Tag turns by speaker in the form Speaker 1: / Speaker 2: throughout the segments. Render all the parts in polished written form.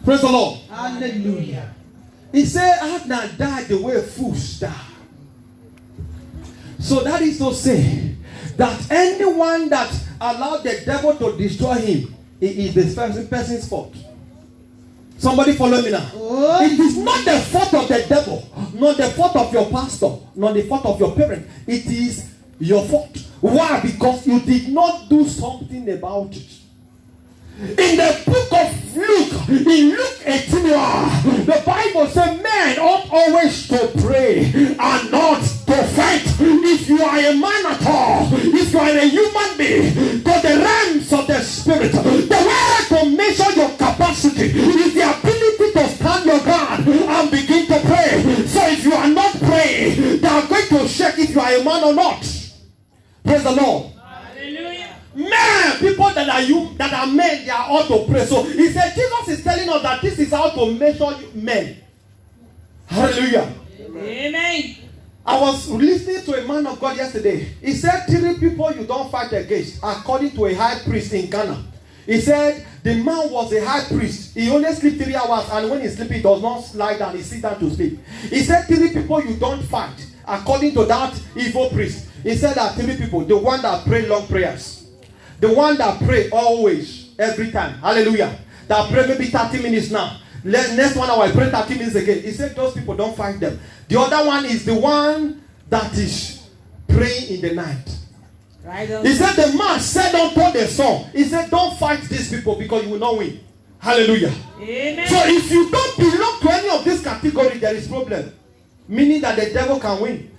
Speaker 1: Praise the Lord.
Speaker 2: Hallelujah.
Speaker 1: He said, I have not died the way fools die. So that is to say that anyone that allowed the devil to destroy him, it is the person's fault. Somebody follow me now.
Speaker 2: Oh.
Speaker 1: It is not the fault of the devil, not the fault of your pastor, not the fault of your parent. It is your fault. Why? Because you did not do something about it. In the book of Luke, in Luke 18, the Bible says men ought always to pray and not to fight. If you are a man at all, if you are a human being, to the realms of the spirit, the way to measure your capacity is the ability to stand your ground and begin to pray. So if you are not praying, they are going to check if you are a man or not. Praise the Lord. Men, people that are men, they are all to pray. So he said, Jesus is telling us that this is how to measure men. Hallelujah.
Speaker 2: Amen.
Speaker 1: I was listening to a man of God yesterday. He said 3 people you don't fight against, according to a high priest in Ghana. He said the man was a high priest. He only sleeps 3 hours, and when he sleeps, he does not lie down. He sits down to sleep. He said 3 people you don't fight, according to that evil priest. He said that 3 people, the one that pray long prayers. The one that pray always, every time. Hallelujah. That pray maybe 30 minutes now. Next 1 hour, I pray 30 minutes again. He said those people, don't fight them. The other one is the one that is praying in the night.
Speaker 2: Right.
Speaker 1: He said the man said unto the son, he said don't fight these people because you will not win. Hallelujah.
Speaker 2: Amen.
Speaker 1: So if you don't belong to any of this category, there is problem. Meaning that the devil can win.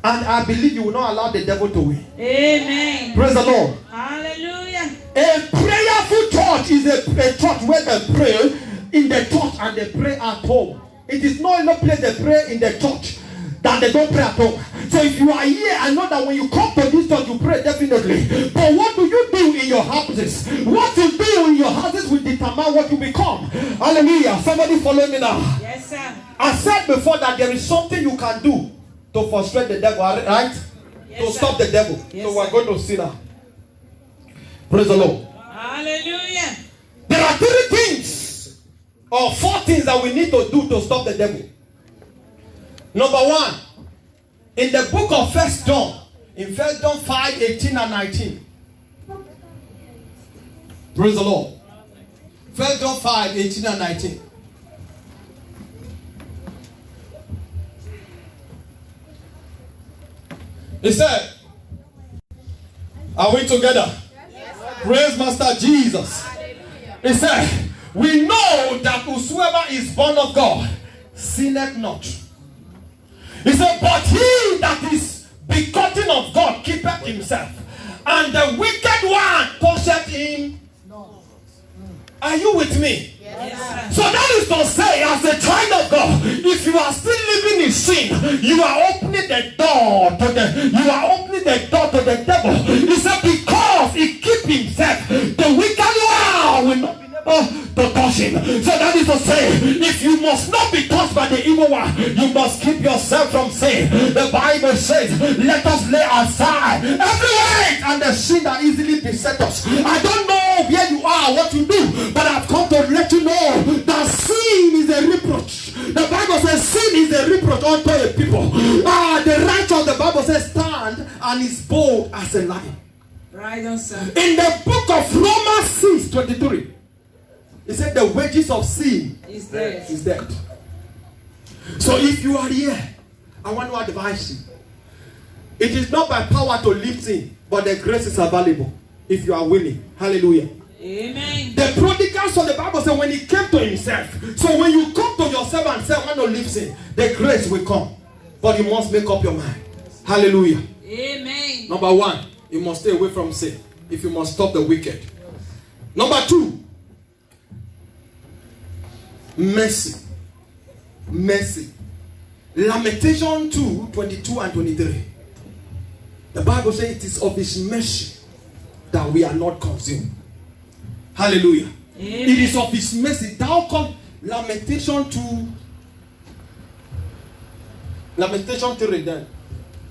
Speaker 1: And I believe you will not allow the devil to win.
Speaker 2: Amen.
Speaker 1: Praise the Lord.
Speaker 2: Hallelujah.
Speaker 1: A prayerful church is a church where they pray in the church and they pray at home. It is not enough place they pray in the church that they don't pray at home. So if you are here, I know that when you come to this church, you pray definitely. But what do you do in your houses? What you do in your houses will determine what you become. Hallelujah. Somebody follow me now.
Speaker 2: Yes, sir.
Speaker 1: I said before that there is something you can do to frustrate the devil, right?
Speaker 2: Yes,
Speaker 1: to
Speaker 2: sir.
Speaker 1: stop the devil.
Speaker 2: Yes,
Speaker 1: so we're
Speaker 2: sir.
Speaker 1: going to see now. Praise the Lord.
Speaker 2: Hallelujah.
Speaker 1: There are 3 things or 4 things that we need to do to stop the devil. Number 1, in the book of 1 John, in 1 John 5, 18 and 19. Praise the Lord. 1 John 5, 18 and 19. He said, are we together? Yes, praise Master Jesus. Hallelujah. He said, we know that whosoever is born of God sinneth not. He said, but he that is begotten of God keepeth himself, and the wicked one toucheth him. Are you with me? Yes. So that is to say, as a child of God, if you are still living in sin, you are opening the door to the devil. He said, because he keep himself, the wicked one will not be able to touch him. So that is to say, if you must not be touched by the evil one, you must keep yourself from sin. The Bible says, let us lay aside every weight and the sin that easily beset us. I don't know where you are, what you do, but I've come to let you know that sin is a reproach. The Bible says sin is a reproach unto a people. The righteous, the Bible says, stand and is bold as a lion.
Speaker 2: Right on, sir.
Speaker 1: In the book of Romans 6:23, it said the wages of sin
Speaker 2: Is dead.
Speaker 1: is dead. So if you are here, I want to advise you. It is not by power to live sin, but the grace is available if you are willing. Hallelujah.
Speaker 2: Amen.
Speaker 1: The prodigal son, the Bible says, when he came to himself. So when you come to yourself and say, I want to live sin, the grace will come. But you must make up your mind. Hallelujah.
Speaker 2: Amen.
Speaker 1: Number 1, you must stay away from sin if you must stop the wicked. Number 2, mercy. Mercy. Lamentation 2:22 and 23. The Bible says it is of his mercy that we are not consumed. Hallelujah.
Speaker 2: Amen.
Speaker 1: It is of his mercy. Thou come Lamentation 2. Lamentation 3 then.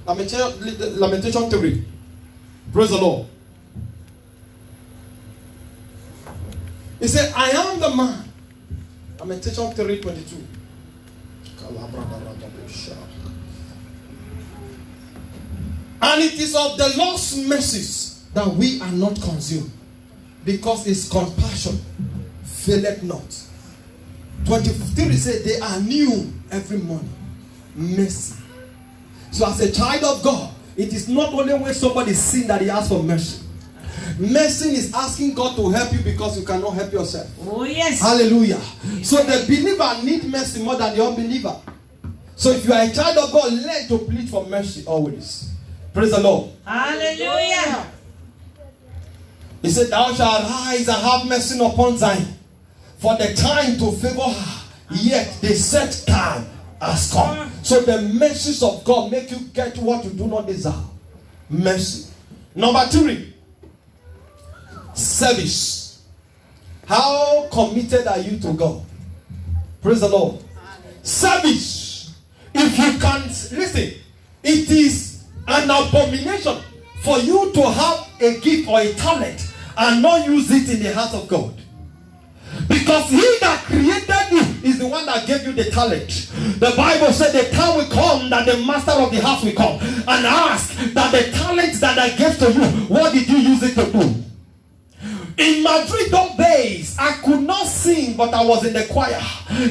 Speaker 1: Lamentation 3. Praise the Lord. He said, I am the man Lamentation 3:22. And it is of the Lord's mercies that we are not consumed, because his compassion faileth not. 23 says they are new every morning. Mercy. So as a child of God, it is not only when somebody sins that he asks for mercy. Mercy is asking God to help you because you cannot help yourself.
Speaker 2: Oh, yes.
Speaker 1: Hallelujah. So the believer needs mercy more than the unbeliever. So if you are a child of God, learn to plead for mercy always. Praise the Lord.
Speaker 2: Hallelujah.
Speaker 1: He said, thou shalt arise and have mercy upon Zion, for the time to favor her, yet the set time has come. So the mercies of God make you get what you do not deserve. Mercy. Number 3, service. How committed are you to God? Praise the Lord. Service. If you can't listen, it is an abomination for you to have a gift or a talent and not use it in the house of God. Because he that created you is the one that gave you the talent. The Bible said the time will come that the master of the house will come and ask that the talent that I gave to you, what did you use it to do? In Madrid those days, I could not sing, but I was in the choir.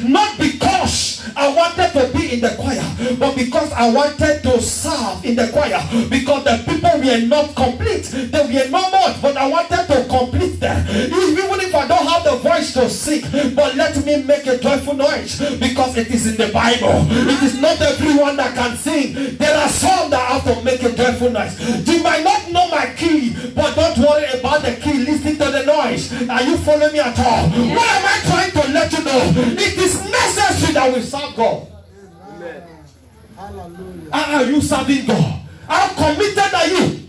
Speaker 1: Not because I wanted to be in the choir, but because I wanted to serve in the choir. Because the people were not complete. They were not much, but I wanted to complete them. Even if I don't have the voice to sing, but let me make a joyful noise, because it is in the Bible. It is not everyone that can sing. There are some that have to make a joyful noise. You might not know my key, but don't worry about the key. Listen to the noise. Are you following me at all? Yes. What am I trying to let you know? It is necessary that we serve God. Amen. Hallelujah. Are you serving God? How committed are you?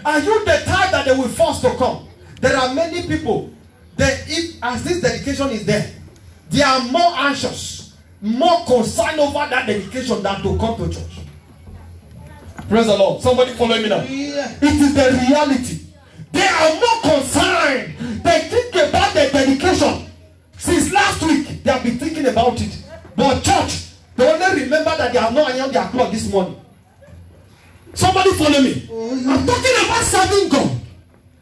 Speaker 1: Are you the type that they will force to come? There are many people that if as this dedication is there, they are more anxious, more concerned over that dedication than to come to church. Praise the Lord. Somebody follow me now. Yeah. It is the reality. They are more concerned. They think about their dedication. Since last week, they have been thinking about it. But church, they only remember that they have not ironed their cloth this morning. Somebody follow me. I'm talking about serving God.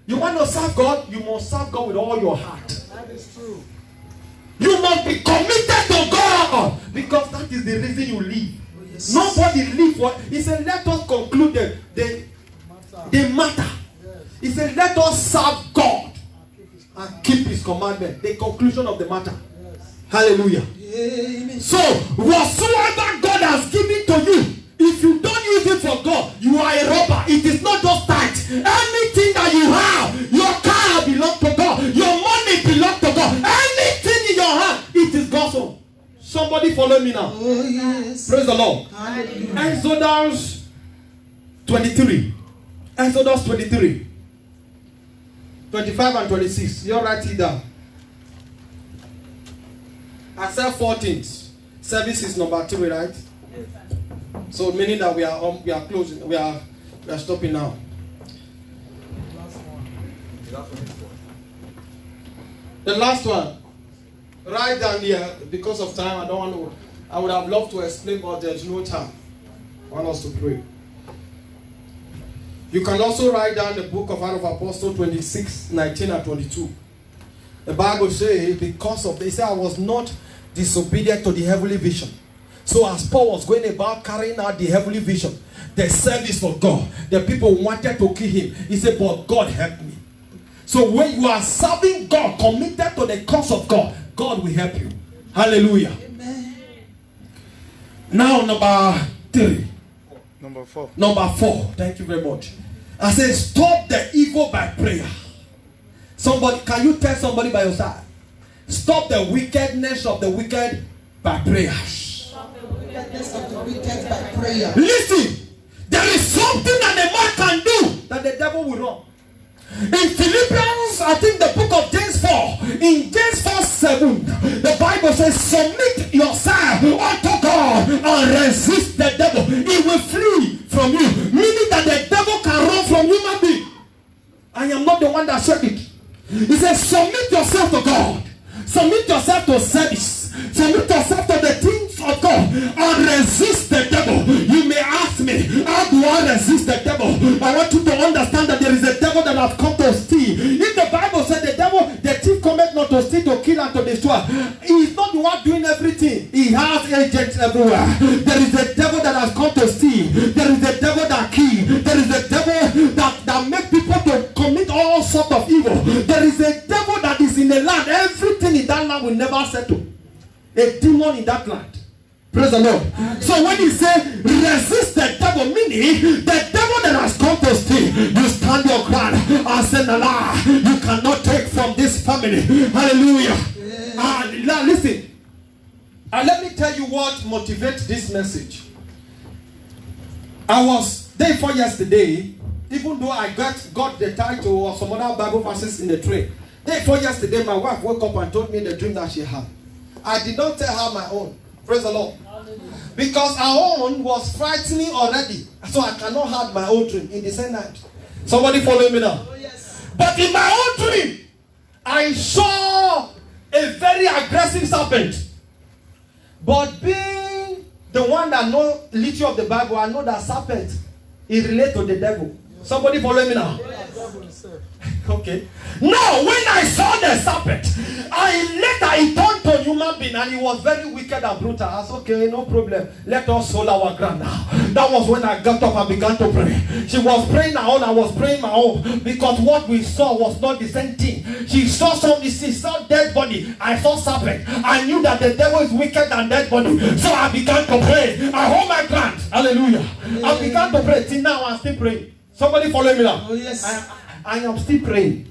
Speaker 1: You want to serve God? You must serve God with all your heart. That is true. You must be committed to God, because that is the reason you live. Yes. Nobody live for. He said, let us conclude the matter. He said, let us serve God and keep his commandment. The conclusion of the matter. Yes. Hallelujah. Amen. So, whatsoever God has given to you, if you don't use it for God, you are a robber. It is not just that. Anything that you have, your car belongs to God. Your money belongs to God. Anything in your hand, it is God's own. Somebody follow me now. Oh, yes. Praise the Lord. Hallelujah. Exodus 23. Exodus 23. 25 and 26. You write it down. I said 14th. Service is number 3, right? So meaning that we are closing. We are stopping now. The last one. Right down here. Because of time, I don't want to. I would have loved to explain, but there's no time. I want us to pray. You can also write down the book of Acts of Apostles 26, 19 and 22. The Bible says, because of this, I was not disobedient to the heavenly vision. So as Paul was going about carrying out the heavenly vision, the service for God, the people wanted to kill him. He said, but God helped me. So when you are serving God, committed to the cause of God, God will help you. Hallelujah. Amen. Now number 3.
Speaker 3: Number 4.
Speaker 1: Number 4. Thank you very much. I say, stop the evil by prayer. Somebody, can you tell somebody by your side? Stop the wickedness of the wicked by prayer.
Speaker 4: Stop the wickedness of the wicked by prayer.
Speaker 1: Listen, there is something that the man can do that the devil will run. In Philippians, I think the book of James 4, in James 4:7, the Bible says, submit yourself unto God and resist the devil. He will flee from you. Meaning that the devil can run from human being. I am not the one that said it. He says, submit yourself to God. Submit yourself to service. have come to steal. If the Bible said the thief cometh not to steal, to kill, and to destroy, he is not the one doing everything. He has agents everywhere. There is a devil that has come to steal. There is a devil that kills. There is a devil that makes people to commit all sorts of evil. There is a devil that is in the land. Everything in that land will never settle. A demon in that land. Praise the Lord. So when he said resist the devil, meaning the devil that has come to steal, you stand your ground and say, "Allah, you cannot take from this family." Hallelujah. Now listen. And let me tell you what motivates this message. I was there for yesterday, even though I got the title of some other Bible verses in the train. Day before yesterday, my wife woke up and told me the dream that she had. I did not tell her my own. Praise the Lord. Because our own was frightening already. So I cannot have my own dream in the same night. Somebody follow me now.
Speaker 4: Oh, yes.
Speaker 1: But in my own dream, I saw a very aggressive serpent. But being the one that knows little of the Bible, I know that serpent is related to the devil. Somebody follow me now. Okay. Now, when I saw the serpent, he turned to a human being and he was very wicked and brutal. I said, okay, no problem. Let us hold our ground now. That was when I got up and began to pray. She was praying her own, I was praying my own. Because what we saw was not the same thing. She saw something, she saw dead body. I saw serpent. I knew that the devil is wicked than dead body. So I began to pray. I hold my ground. Hallelujah. I began to pray. Till now I'm still praying. Somebody follow me now.
Speaker 4: Oh, yes.
Speaker 1: I am still praying.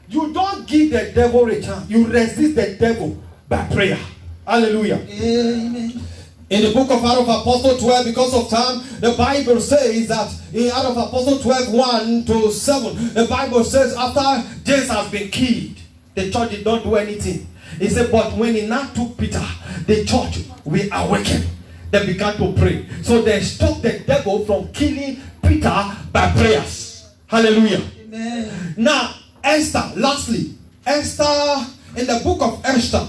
Speaker 1: You don't give the devil a chance. You resist the devil by prayer. Hallelujah.
Speaker 4: Amen.
Speaker 1: In the book of Acts of Apostles 12, because of time, the Bible says that in Acts of Apostles 12, 1 to 7, the Bible says after James has been killed, the church did not do anything. He said, but when he now took Peter, the church will awaken. They began to pray. So they stopped the devil from killing Peter by prayers. Hallelujah.
Speaker 4: Amen.
Speaker 1: Now, Esther, lastly, Esther, in the book of Esther,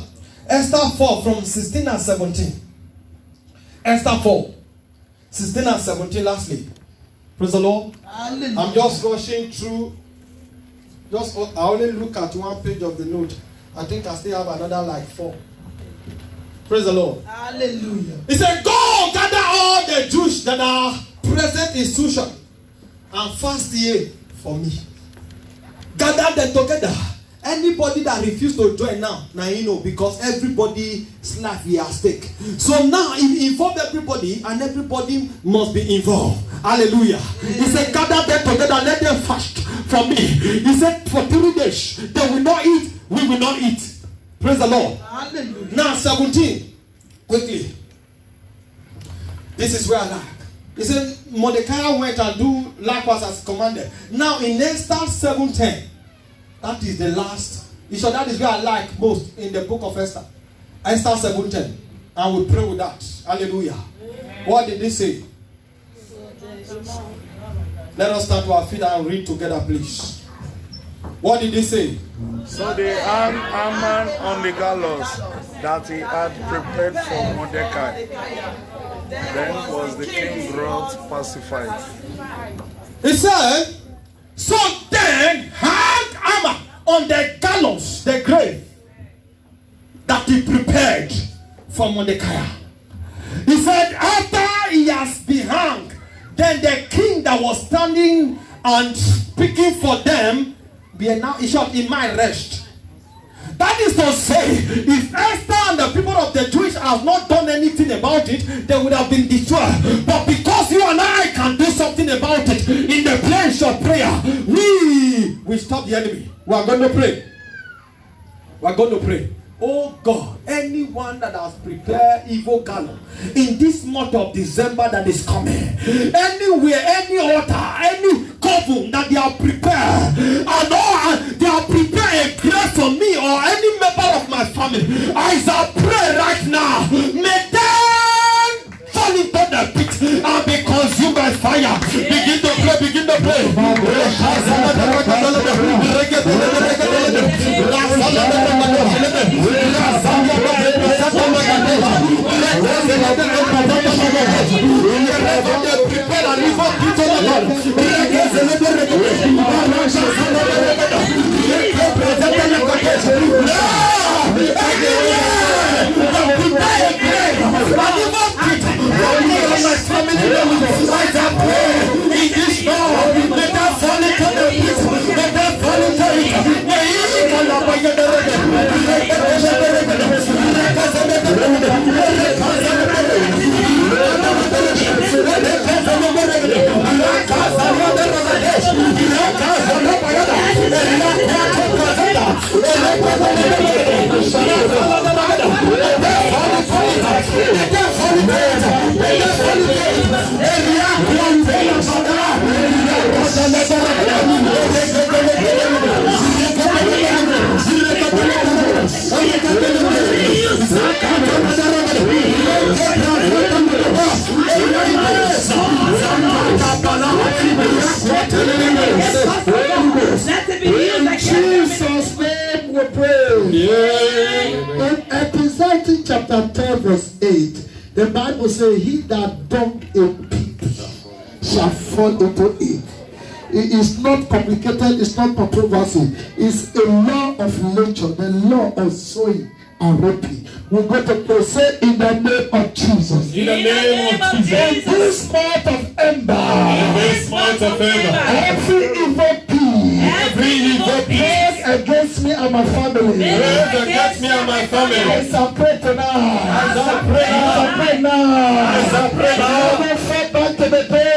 Speaker 1: Esther 4 from 16 and 17. Esther 4, 16 and 17, lastly. Praise the Lord.
Speaker 4: Hallelujah.
Speaker 1: I'm just rushing through. I only look at one page of the note. I think I still have another like 4. Praise the Lord.
Speaker 4: Hallelujah.
Speaker 1: He said, go gather all the Jews that are present in Sushan and fast ye for me. Gather them together. Anybody that refuse to join now you know, because everybody's life is at stake. So now he involved everybody and everybody must be involved. Hallelujah. He said, gather them together and let them fast for me. He said, for 3 days they will not eat, we will not eat. Praise the Lord.
Speaker 4: Hallelujah.
Speaker 1: Now 17. Quickly. This is where I like. He said, Mordecai went and do likewise as commanded. Now in Esther 7:10, that is the last. So that is where I like most in the book of Esther. Esther 7:10. And we pray with that. Hallelujah. Amen. What did he say? Let us stand to our feet and read together, please. What did he say?
Speaker 3: So they hung Haman on the gallows that he had prepared for Mordecai. Then was the king's wrath pacified.
Speaker 1: He said, so then hang Haman on the gallows, the grave that he prepared for Mordecai. He said, after he has been hung, then the king that was standing and speaking for them, he might rest. That is to say, if Esther and the people of the Jewish have not done anything about it, they would have been destroyed. But because you and I can do something about it in the place of prayer, we stop the enemy. We are going to pray. We are going to pray. Oh God, anyone that has prepared evil gallows in this month of December that is coming, anywhere, any altar, any coven that they have prepared, and they have prepared a grace for me or any member of my family, I shall pray right now, may them fall into the pit and be consumed by fire. Begin to pray, begin to pray. Prepare and
Speaker 5: Jesus' name we pray. In Ecclesiastes chapter 10 verse 8, the Bible says, he that dug a pit shall fall into it. It is not complicated, it's not controversy. It's a law of nature, the law of sowing and reaping. We're going to pray, say, in the name of Jesus.
Speaker 1: In the name of Jesus.
Speaker 5: In this month of Ember, every evil pit against me and my family, I separate tonight. I separate now. I will fall back to the pit.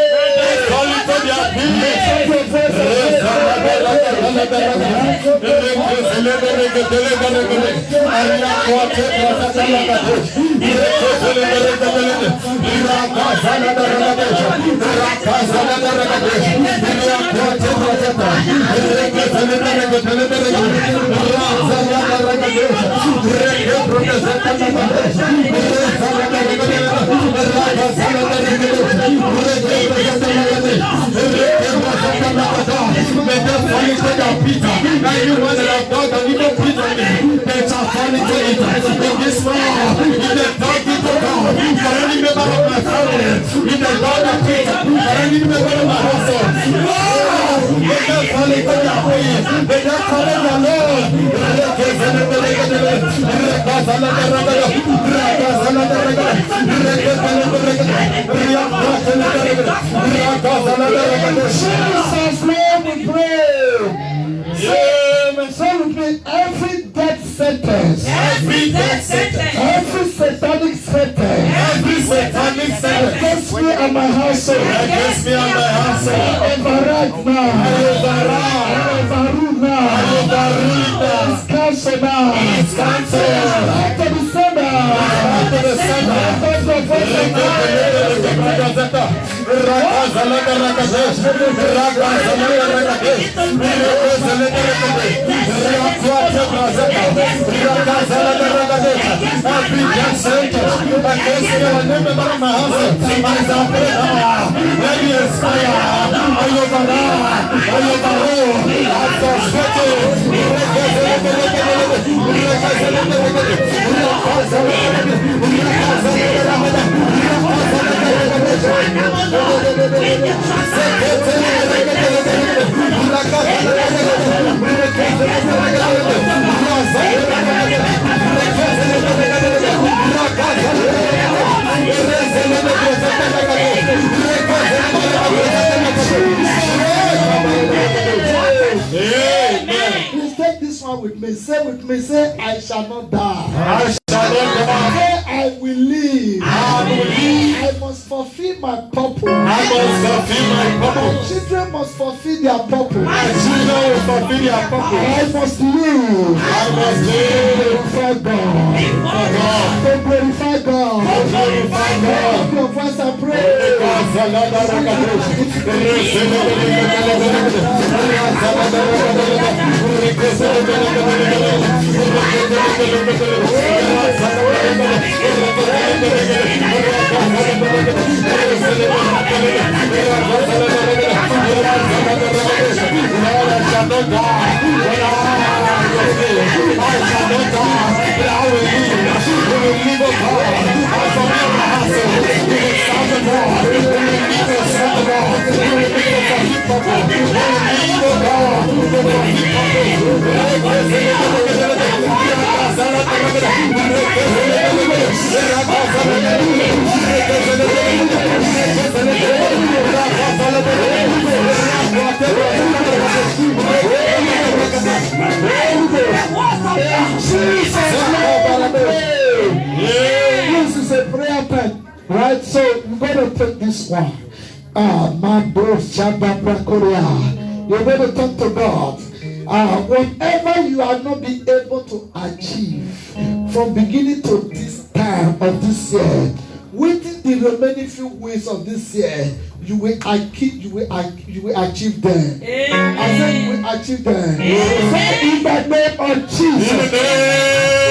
Speaker 1: Anyone that have done and even put on me, they shall fall into it. In this world, if they dug into God, for any member of my family, if they dug a pit, for any member of my household, they shall fall into their way. They shall fall in the Lord.
Speaker 5: Jesus' name we pray. Say with me, every death sentence,
Speaker 2: Every death sentence,
Speaker 5: every satanic sentence against me and my household, override now, overrule now, it's cancelled now, after December, Please take this one with me. Say with me, say, I shall not die. Say, I will live. I must fulfill my purpose. My children must fulfill their purpose. I must live. Glorify God. To glorify God. Open your voice and pray. This is a prayer pen, right? So you're going to take this one. You're going to talk to God. Whatever you have not been able to achieve from beginning to this time of this year, within the remaining few weeks of this year, you will achieve them. I said you will achieve them. Say in the name of Jesus.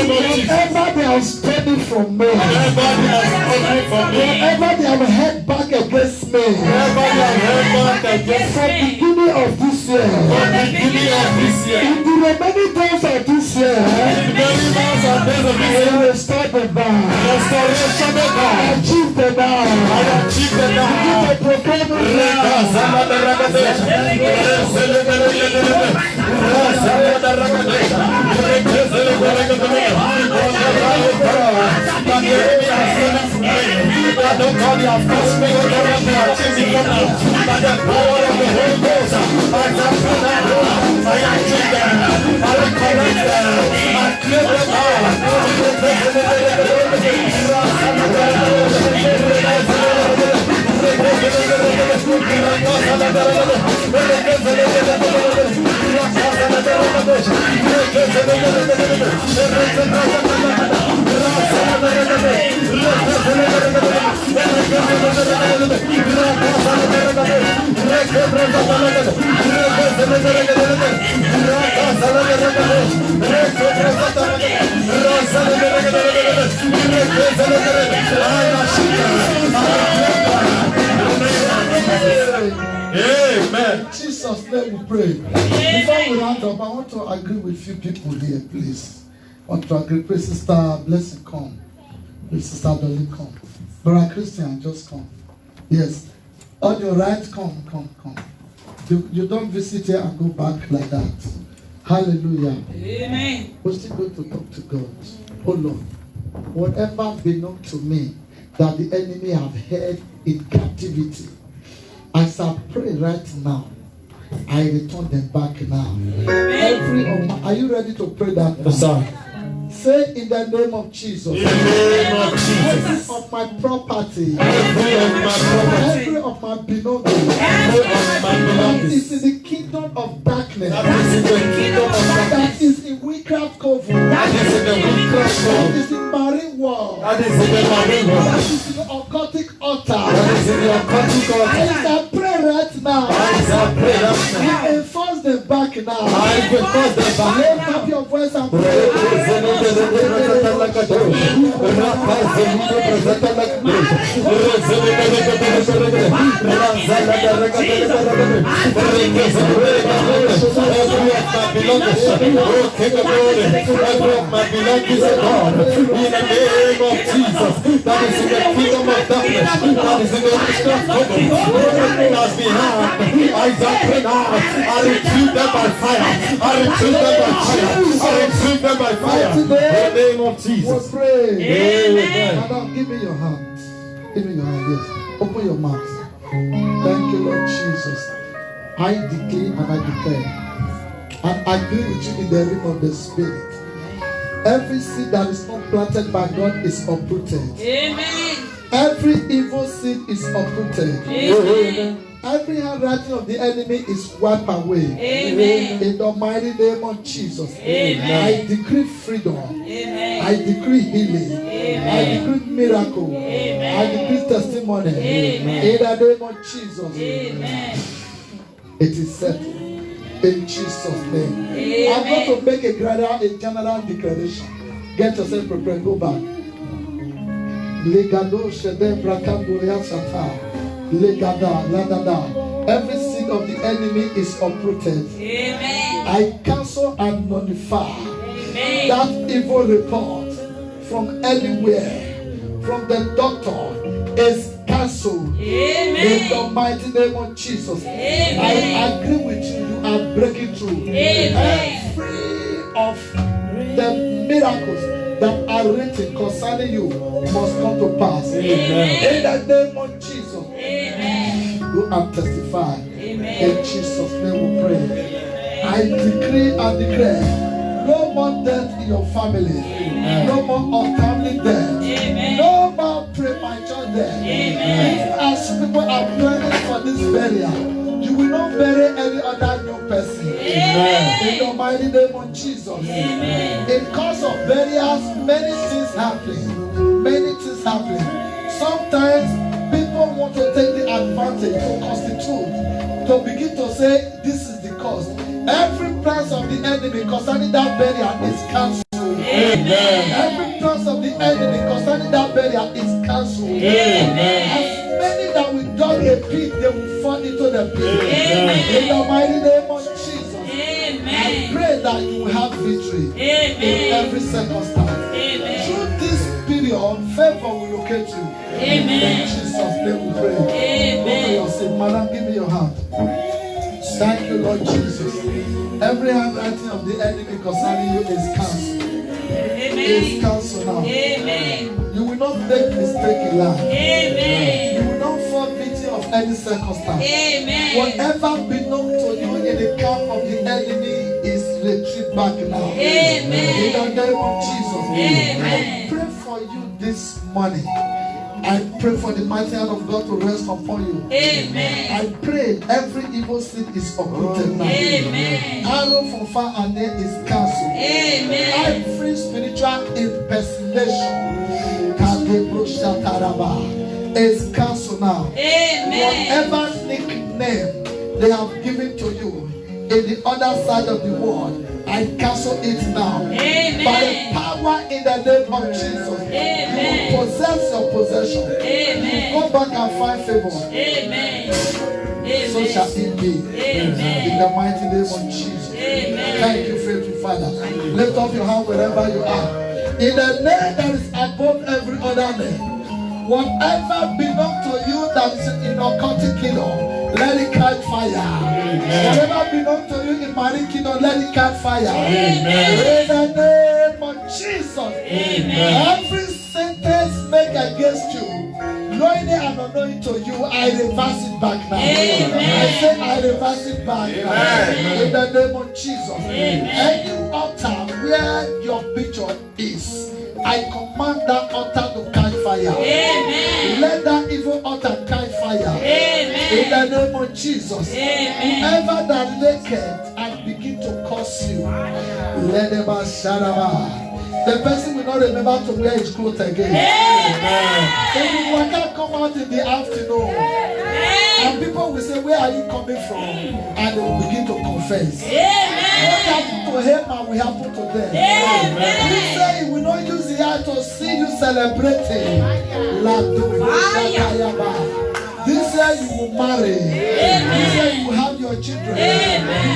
Speaker 5: Whatever they have stolen from me, whatever they have held back against me, from the beginning of this year, in the remaining days of this year, I will restore them back. Achieve them now.
Speaker 1: Amen.
Speaker 5: Jesus, let me pray. Before we round up, I want to agree with few people here, please. I want to agree. Please, Sister Blessing, come. Please, Sister Dolly, come. Brother Christian, just come. Yes. On your right, come. You don't visit here and go back like that. Hallelujah.
Speaker 2: Amen.
Speaker 5: We're still going to talk to God. Oh Lord, whatever belongs to me that the enemy have held in captivity, as I pray right now, I return them back now. Are you ready to pray that now?
Speaker 1: Yes, sir.
Speaker 5: Say in the name of Jesus.
Speaker 1: In the name of Jesus.
Speaker 5: Every of my property.
Speaker 1: Every
Speaker 5: of my belongings. That is in the kingdom of darkness. That is in witchcraft cover. That is in marine wall. That is in the occultic altar. As I pray right now, I enforce them back now. Lift up your voice and pray.
Speaker 1: In the name of Jesus.
Speaker 5: Amen. Madam, give me your hand. Give me your hand, yes. Open your mouth. Thank you, Lord Jesus. I declare and I declare, and I agree with you in the realm of the Spirit. Every seed that is not planted by God is uprooted.
Speaker 2: Amen.
Speaker 5: Every evil seed is uprooted.
Speaker 2: Amen.
Speaker 5: Every handwriting of the enemy is wiped away.
Speaker 2: Amen.
Speaker 5: In the mighty name of Jesus.
Speaker 2: Amen.
Speaker 5: I decree freedom.
Speaker 2: Amen.
Speaker 5: I decree healing.
Speaker 2: Amen.
Speaker 5: I decree miracle.
Speaker 2: Amen.
Speaker 5: I decree testimony.
Speaker 2: Amen.
Speaker 5: In the name of Jesus.
Speaker 2: Amen.
Speaker 5: It is settled. In Jesus' name.
Speaker 2: Amen.
Speaker 5: I'm going to make a general declaration. Get yourself prepared. Go back. Legado shedem brakandoria sata. Legada, ladada. Every seed of the enemy is uprooted.
Speaker 2: Amen.
Speaker 5: I cancel and nullify
Speaker 2: Amen.
Speaker 5: that evil report from anywhere, from the doctor, is cancelled.
Speaker 2: Amen.
Speaker 5: In the mighty name of Jesus.
Speaker 2: Amen.
Speaker 5: I agree with you. You are breaking through.
Speaker 2: Amen.
Speaker 5: Every of the miracles that are written concerning you must come to pass.
Speaker 2: Amen.
Speaker 5: In the name of Jesus.
Speaker 2: Amen.
Speaker 5: You are testifying.
Speaker 2: Amen.
Speaker 5: In Jesus' name we pray. I decree and declare no more death in your family.
Speaker 2: Amen.
Speaker 5: No more untimely death.
Speaker 2: Amen.
Speaker 5: No more premature death.
Speaker 2: Amen.
Speaker 5: As people are planning for this burial, you will not bury any other new person. In the mighty name of Jesus. In cause of burials, many things happen. Many things happen. Sometimes people want to take the advantage to constitute, to begin to say this is the cause. Every plan of the enemy concerning that burial is cancelled. Every plan of the enemy concerning that burial is cancelled. As many that will dug a pit, they will fall into the pit. In the mighty name of Jesus, I pray that you will have victory in every circumstance. Through this period, favor will locate you. In Jesus' name we pray. Go to your seat. Madam, give me your hand. Thank you, Lord Jesus. Every handwriting of the enemy concerning you is cancelled. Is cancelled now. You will not make mistake in life. You will not fall victim of any circumstance. Whatever belongs to you in the camp of the enemy is retreat back now. In the name of Jesus. I pray for you this morning. I pray for the mighty hand of God to rest upon you. I pray every evil seed is uprooted now. Arrow from far and near is cancelled. Every spiritual impersonation is cancelled now. Whatever nickname they have given to you in the other side of the world, I cancel it now. By the power in the name of Jesus, you will possess your possession. Go back and find favor. So shall it be. In the mighty name of Jesus. Thank you, faithful Father. Lift up your hand wherever you are. In the name that is above every other name, whatever belongs to you that is in occultic kingdom, let it catch fire. Whatever belongs to you in marine kingdom, let it catch fire. In the name of Jesus. Every sentence made against you, knowingly and unknowing to you, I reverse it back now. I say I reverse it back now. In the name of Jesus. Any altar where your picture is, I command that altar to catch fire. Let that evil altar catch fire. In the name of Jesus. Whoever that naked and begin to curse you, let them shut. The person will not remember to wear his clothes again. They will not come out in the afternoon. And people will say, where are you coming from? And they will begin to confess. What happened to him and will happen to them. He said he will not use the eye to see you celebrating. This year you will marry. This year you will have your children. You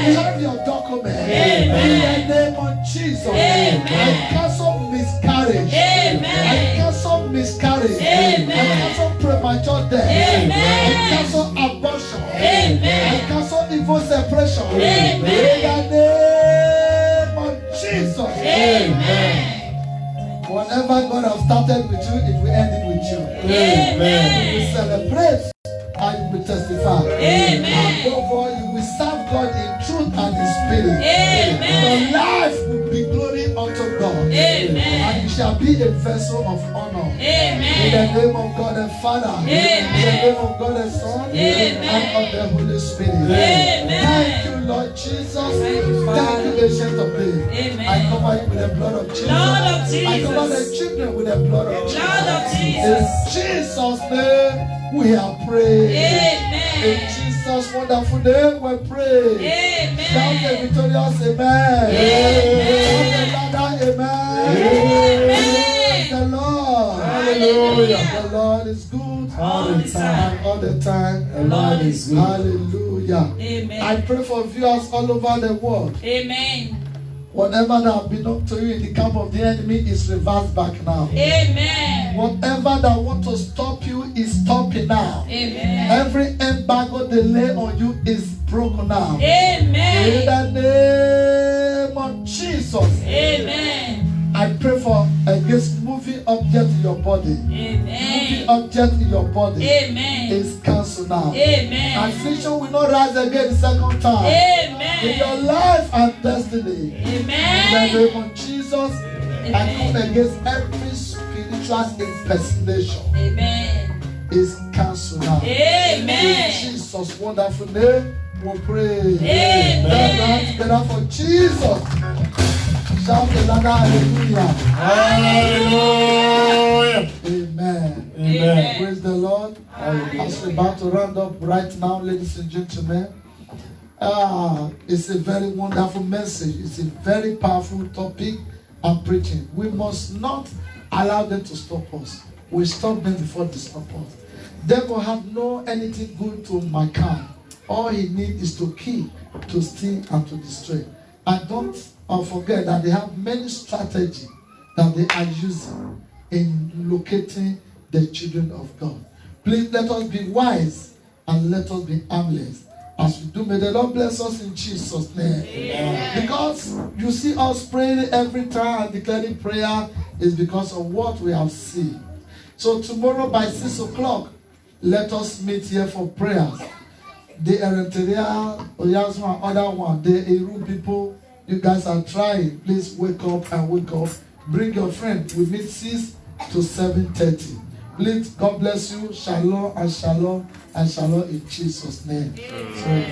Speaker 5: will have your document. In the name of Jesus. I cancel miscarriage. I cancel miscarriage. I cancel premature death. I cancel abortion. I cancel evil separation. In the name of Jesus. Whatever God has started with you, it will end it with you. You will celebrate and you will testify. Above all, you will serve God in truth and in spirit. Your life will be glory unto God. And you shall be a vessel of honor. In the name of God the Father, in the name of God the Son, and of the Holy Spirit. Thank you, Lord Jesus. Thank you, Ancient of Days. I cover you with the blood of Jesus. I cover the children with the blood of Jesus. In Jesus' name we have prayed. In Jesus' wonderful name we pray. Shout a victorious amen. Amen. The Lord. Hallelujah. The Lord is good all the time. And all the time. The Lord is good. Hallelujah.
Speaker 2: Amen.
Speaker 5: I pray for viewers all over the world.
Speaker 2: Amen.
Speaker 5: Whatever that belongs to you in the camp of the enemy is reversed back now.
Speaker 2: Amen.
Speaker 5: Whatever that wants to stop you is stopping now.
Speaker 2: Amen.
Speaker 5: Every embargo they lay on you is broken now.
Speaker 2: Amen.
Speaker 5: In the name of Jesus.
Speaker 2: Amen.
Speaker 5: I pray for against moving object in your body.
Speaker 2: Amen.
Speaker 5: Moving object in your body
Speaker 2: Amen.
Speaker 5: is cancelled now.
Speaker 2: Amen.
Speaker 5: Affliction will not rise again the second time.
Speaker 2: Amen.
Speaker 5: In your life and destiny.
Speaker 2: Amen.
Speaker 5: In the name of Jesus, I come against every spiritual impersonation.
Speaker 2: Amen.
Speaker 5: Is cancelled now.
Speaker 2: Amen.
Speaker 5: In Jesus' wonderful name, will pray.
Speaker 2: Amen.
Speaker 5: Let's stand together for Jesus. Shout the louder hallelujah.
Speaker 1: Hallelujah.
Speaker 5: Amen.
Speaker 1: Amen.
Speaker 5: Praise the Lord. As we're about to round up right now, ladies and gentlemen, it's a very wonderful message. It's a very powerful topic I'm preaching. We must not allow them to stop us. We stop them before they stop us. Devil have no anything good to mankind. All he needs is to kill, to steal, and to destroy. And don't forget that they have many strategies that they are using in locating the children of God. Please let us be wise and let us be harmless. As we do, may the Lord bless us in Jesus' name. Amen. Because you see us praying every time and declaring prayer is because of what we have seen. So tomorrow by 6 o'clock, let us meet here for prayers. The Eritrea, Oyasma, and other one, the Eru people, you guys are trying. Please wake up and wake up. Bring your friend. We meet 6 to 7:30. Please, God bless you. Shalom and shalom and shalom in Jesus' name. So,